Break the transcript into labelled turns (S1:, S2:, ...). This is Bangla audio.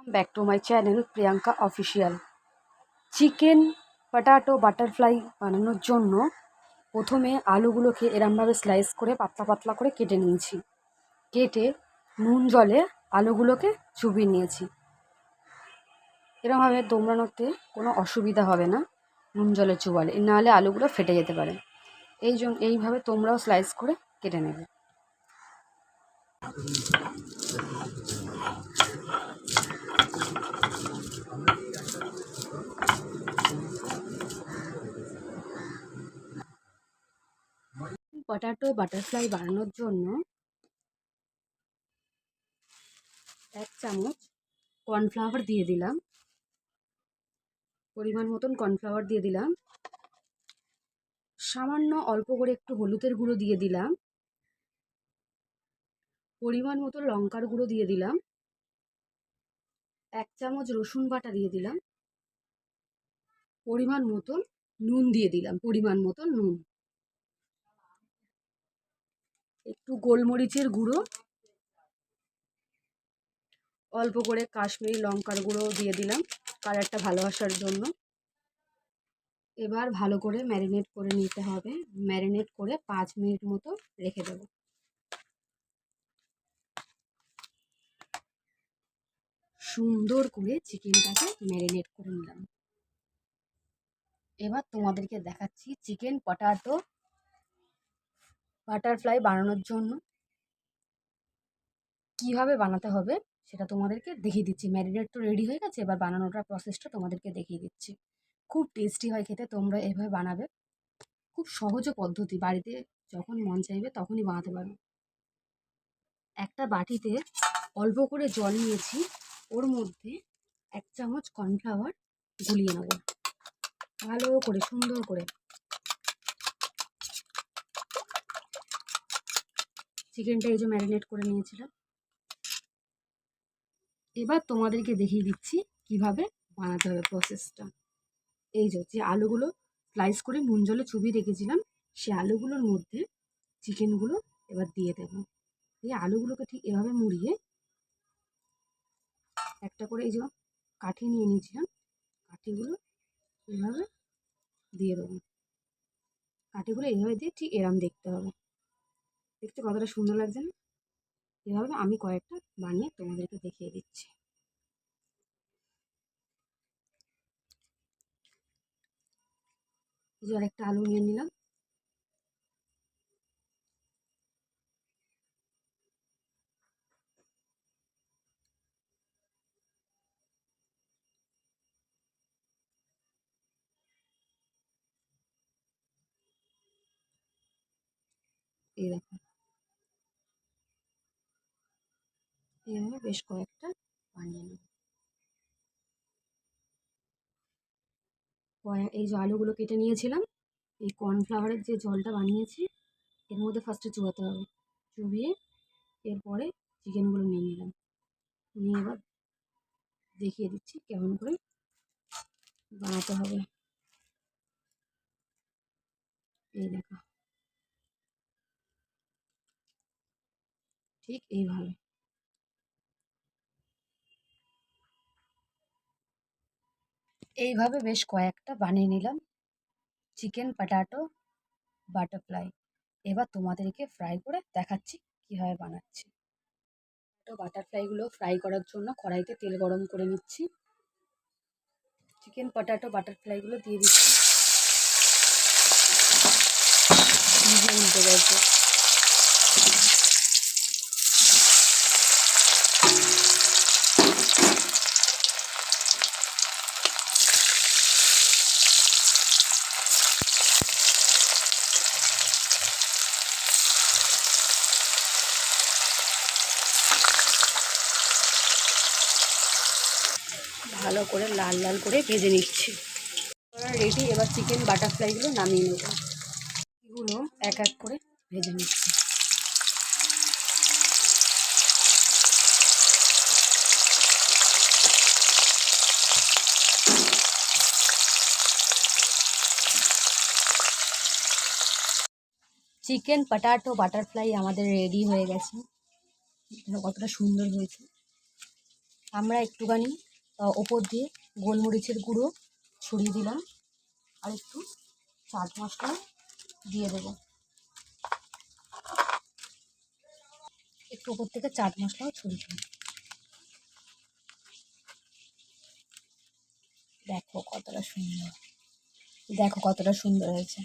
S1: Back to my channel Priyanka official. Chicken potato butterfly বানানোর জন্য প্রথমে আলুগুলোকে এরমভাবে স্লাইস করে পাতলা পাতলা করে কেটে নিয়েছি। কেটে নুন জলে আলুগুলোকে চুবিয়ে নিয়েছি। এরমভাবে দোমড়ানোতে কোনো অসুবিধা হবে না নুন জলে চুবালে, নাহলে আলুগুলো ফেটে যেতে পারে। এইভাবে তোমরাও স্লাইস করে কেটে নেবে। পটাটো বাটারফ্লাই বানানোর জন্য 1 চামচ কর্নফ্লাওয়ার দিয়ে দিলাম, পরিমাণ মতন কর্নফ্লাওয়ার দিয়ে দিলাম। সামান্য অল্প করে একটু হলুদের গুঁড়ো দিয়ে দিলাম, পরিমাণ মতো লঙ্কার গুঁড়ো দিয়ে দিলাম, 1 চামচ রসুন বাটা দিয়ে দিলাম, পরিমাণ মতন নুন দিয়ে দিলাম, পরিমাণ মতন নুন, একটু গোলমরিচের গুঁড়ো, অল্প করে কাশ্মীরি লঙ্কার গুঁড়ো দিয়ে দিলাম কালারটা ভালো আসার জন্য। এবার ভালো করে ম্যারিনেট করে নিতে হবে। ম্যারিনেট করে 5 মিনিট মতো রেখে দেবো। সুন্দর করে চিকেনটাকে ম্যারিনেট করে নিলাম। এবার তোমাদেরকে দেখাচ্ছি চিকেন পটাটো বাটারফ্লাই বানানোর জন্য কিভাবে বানাতে হবে সেটা তোমাদেরকে দেখিয়ে দিচ্ছি। ম্যারিনেট তো রেডি হয়ে গেছে, এবার বানানোটার প্রসেসটা তোমাদেরকে দেখিয়ে দিচ্ছি। খুব টেস্টি হয় খেতে, তোমরা এভাবে বানাবে। খুব সহজ পদ্ধতি, বাড়িতে যখন মন চাইবে তখনই বানাতে পারবে। একটা বাটিতে অল্প করে জল নিয়েছি, ওর মধ্যে 1 চামচ কর্নফ্লাওয়ার গুলিয়ে নেব ভালো করে, সুন্দর করে। চিকেনটা এই যে ম্যারিনেট করে নিয়েছিলাম। এবার তোমাদেরকে দেখিয়ে দিচ্ছি কিভাবে বানাতে হবে প্রসেসটা। এই যে আলুগুলো স্লাইস করে নুন জলে চুবিয়ে রেখেছিলাম, সেই আলুগুলোর মধ্যে চিকেনগুলো এবার দিয়ে দেব। এই আলুগুলোকে ঠিক এভাবে মুড়িয়ে একটা করে এই যে কাঠি নিয়ে নিয়েছিলাম, কাঠিগুলো এভাবে দিয়ে দেবো। কাঠিগুলো এইভাবে দিয়ে ঠিক এরম দেখতে হবে। দেখতে কতটা সুন্দর লাগছে না? এভাবে আমি কয়েকটা বানিয়ে তোমাদেরকে দেখিয়ে দিচ্ছি। এই যে আরেকটা আলু নিয়ে নিলাম, এই দেখো এইভাবে বেশ কয়েকটা বানিয়ে নেব। এই যে আলুগুলো কেটে নিয়েছিলাম, এই কর্নফ্লাওয়ারের যে জলটা বানিয়েছি এর মধ্যে ফার্স্টে চুবাতে হবে। চুবিয়ে এরপরে চিকেনগুলো নিয়ে নিলাম, নিয়ে এবার দেখিয়ে দিচ্ছি কেমন করে বানাতে হবে। এই দেখো ঠিক এইভাবে। এইভাবে বেশ কয়েকটা বানিয়ে নিলাম চিকেন পটাটো বাটারফ্লাই। এবার তোমাদেরকে ফ্রাই করে দেখাচ্ছি কীভাবে বানাচ্ছি। তো বাটারফ্লাইগুলো ফ্রাই করার জন্য কড়াইতে তেল গরম করে নিচ্ছি। চিকেন পটাটো বাটারফ্লাইগুলো দিয়ে দিচ্ছি। উল্টে গেছে। ভালো করে লাল লাল করে ভেজে নিচ্ছি। রেডি। এবার চিকেন বাটারফ্লাইগুলো নামিয়ে নেব। এগুলো এক এক করে ভেজে নিচ্ছি। চিকেন পটাটো বাটারফ্লাই আমাদের রেডি হয়ে গেছে। কতটা সুন্দর হয়েছে। আমরা একটুখানি ওপর দিয়ে গোলমরিচের গুঁড়ো ছড়িয়ে দিলাম, আর একটু চাট মশলা দিয়ে দেবো, একটু ওপর থেকে চাট মশলাও ছড়িয়ে দিলাম। দেখো কতটা সুন্দর, দেখো কতটা সুন্দর হয়েছে।